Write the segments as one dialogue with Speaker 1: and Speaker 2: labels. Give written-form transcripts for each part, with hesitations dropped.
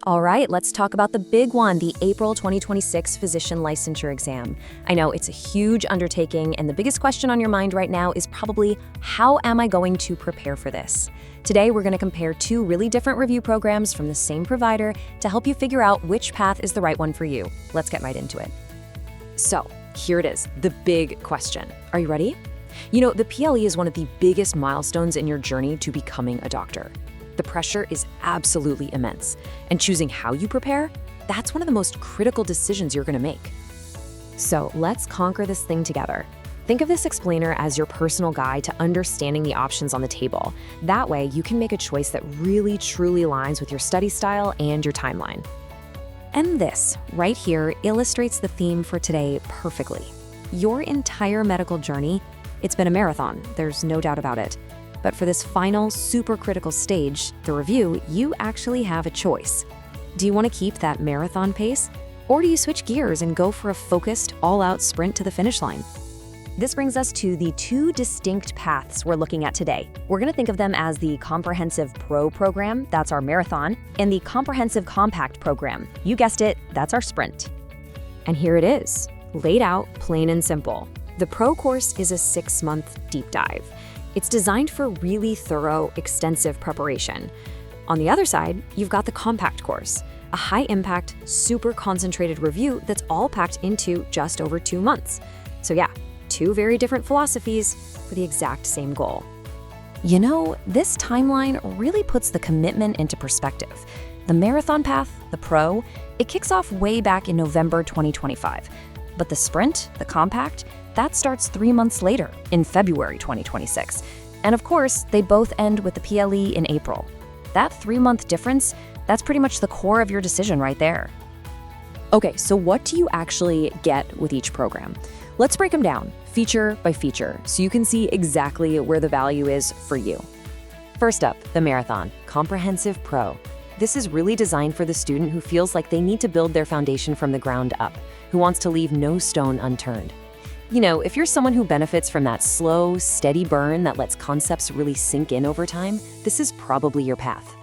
Speaker 1: All right, let's talk about the big one, the April 2026 physician licensure exam. I know it's a huge undertaking, and the biggest question on your mind right now is probably, how am I going to prepare for this? Today, we're going to compare two really different review programs from the same provider to help you figure out which path is the right one for you. Let's get right into it. So, here it is, the big question. Are you ready? You know, the PLE is one of the biggest milestones in your journey to becoming a doctor. The pressure is absolutely immense, and choosing how you prepare, that's one of the most critical decisions you're going to make. So let's conquer this thing together. Think of this explainer as your personal guide to understanding the options on the table. That way, you can make a choice that really truly aligns with your study style and your timeline. And this, right here, illustrates the theme for today perfectly. Your entire medical journey, it's been a marathon, there's no doubt about it. But for this final, super critical stage, the review, you actually have a choice. Do you want to keep that marathon pace? Or do you switch gears and go for a focused, all-out sprint to the finish line? This brings us to the two distinct paths we're looking at today. We're going to think of them as the Comprehensive Pro program, that's our marathon, and the Comprehensive Compact program. You guessed it, that's our sprint. And here it is, laid out plain and simple. The Pro course is a 6-month deep dive. It's designed for really thorough, extensive preparation. On the other side, you've got the Compact course, a high-impact, super concentrated review that's all packed into just over 2 months. So yeah, two very different philosophies for the exact same goal. You know, this timeline really puts the commitment into perspective. The marathon path, the Pro, it kicks off way back in November 2025. But the sprint, the Compact, that starts 3 months later, in February 2026. And of course, they both end with the PLE in April. That 3-month difference, that's pretty much the core of your decision right there. Okay, so what do you actually get with each program? Let's break them down, feature by feature, so you can see exactly where the value is for you. First up, the Marathon, Comprehensive Pro. This is really designed for the student who feels like they need to build their foundation from the ground up, who wants to leave no stone unturned. You know, if you're someone who benefits from that slow, steady burn that lets concepts really sink in over time, this is probably your path.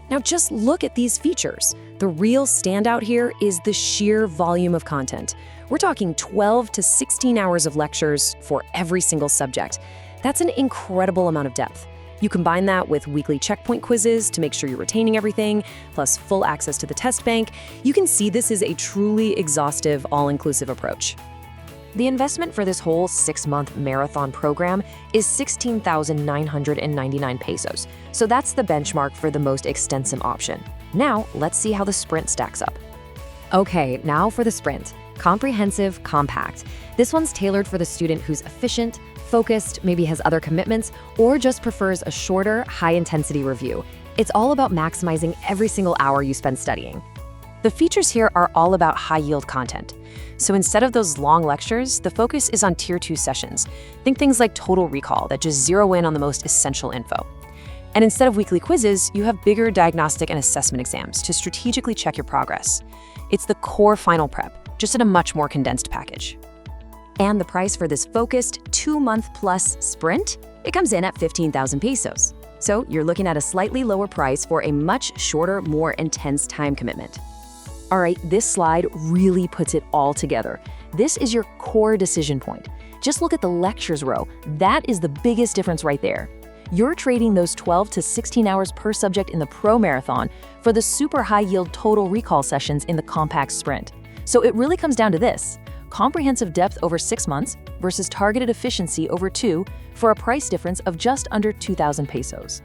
Speaker 1: Now just look at these features. The real standout here is the sheer volume of content. We're talking 12 to 16 hours of lectures for every single subject. That's an incredible amount of depth. You combine that with weekly checkpoint quizzes to make sure you're retaining everything, plus full access to the test bank. You can see this is a truly exhaustive, all-inclusive approach. The investment for this whole 6-month marathon program is 16,999 pesos. So that's the benchmark for the most extensive option. Now, let's see how the sprint stacks up. Okay, now for the sprint. Comprehensive Compact. This one's tailored for the student who's efficient, focused, maybe has other commitments, or just prefers a shorter, high-intensity review. It's all about maximizing every single hour you spend studying. The features here are all about high-yield content. So instead of those long lectures, the focus is on Tier 2 sessions. Think things like total recall that just zero in on the most essential info. And instead of weekly quizzes, you have bigger diagnostic and assessment exams to strategically check your progress. It's the core final prep, just in a much more condensed package. And the price for this focused 2-month plus sprint, it comes in at 15,000 pesos. So you're looking at a slightly lower price for a much shorter, more intense time commitment. All right, this slide really puts it all together. This is your core decision point. Just look at the lectures row. That is the biggest difference right there. You're trading those 12 to 16 hours per subject in the Pro Marathon for the super high-yield total recall sessions in the Compact Sprint. So it really comes down to this: comprehensive depth over 6 months versus targeted efficiency over 2 for a price difference of just under 2,000 pesos.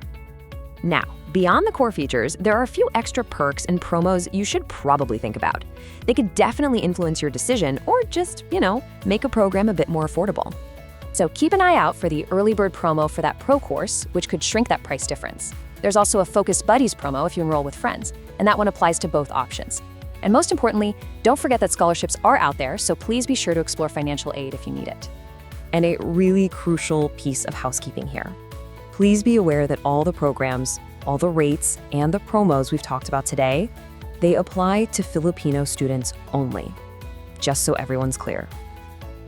Speaker 1: Now, beyond the core features, there are a few extra perks and promos you should probably think about. They could definitely influence your decision or just, make a program a bit more affordable. So keep an eye out for the early bird promo for that Pro course, which could shrink that price difference. There's also a Focus Buddies promo if you enroll with friends, and that one applies to both options. And most importantly, don't forget that scholarships are out there, so please be sure to explore financial aid if you need it. And a really crucial piece of housekeeping here. Please be aware that all the programs, all the rates, and the promos we've talked about today, they apply to Filipino students only, just so everyone's clear.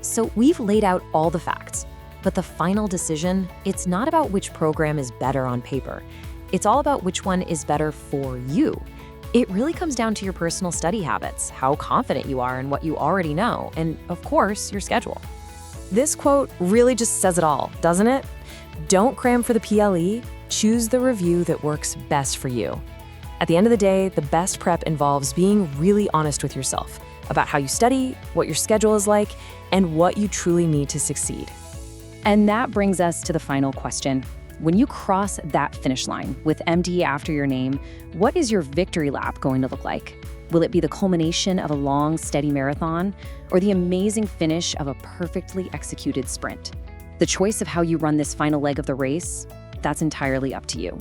Speaker 1: So we've laid out all the facts, but the final decision, it's not about which program is better on paper. It's all about which one is better for you. It really comes down to your personal study habits, how confident you are in what you already know, and of course, your schedule. This quote really just says it all, doesn't it? Don't cram for the PLE, choose the review that works best for you. At the end of the day, the best prep involves being really honest with yourself about how you study, what your schedule is like, and what you truly need to succeed.
Speaker 2: And that brings us to the final question. When you cross that finish line with MD after your name, what is your victory lap going to look like? Will it be the culmination of a long, steady marathon, or the amazing finish of a perfectly executed sprint? The choice of how you run this final leg of the race, that's entirely up to you.